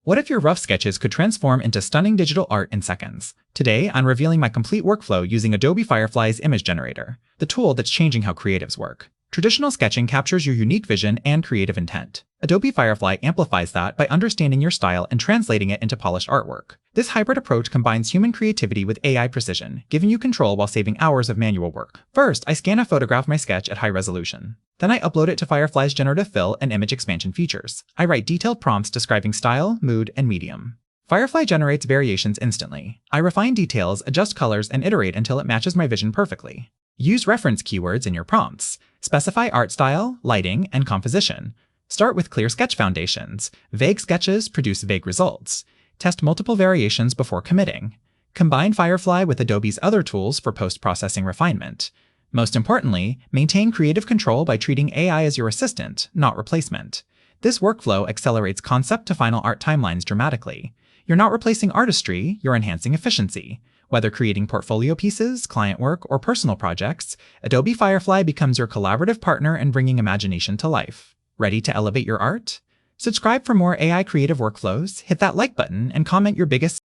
What if your rough sketches could transform into stunning digital art in seconds? Today, I'm revealing my complete workflow using Adobe Firefly's image generator, the tool that's changing how creatives work. Traditional sketching captures your unique vision and creative intent. Adobe Firefly amplifies that by understanding your style and translating it into polished artwork. This hybrid approach combines human creativity with AI precision, giving you control while saving hours of manual work. First, I scan and photograph my sketch at high resolution. Then I upload it to Firefly's generative fill and image expansion features. I write detailed prompts describing style, mood, and medium. Firefly generates variations instantly. I refine details, adjust colors, and iterate until it matches my vision perfectly. Use reference keywords in your prompts. Specify art style, lighting, and composition. Start with clear sketch foundations. Vague sketches produce vague results. Test multiple variations before committing. Combine Firefly with Adobe's other tools for post-processing refinement. Most importantly, maintain creative control by treating AI as your assistant, not replacement. This workflow accelerates concept to final art timelines dramatically. You're not replacing artistry, you're enhancing efficiency. Whether creating portfolio pieces, client work, or personal projects, Adobe Firefly becomes your collaborative partner in bringing imagination to life. Ready to elevate your art? Subscribe for more AI creative workflows, hit that like button, and comment your biggest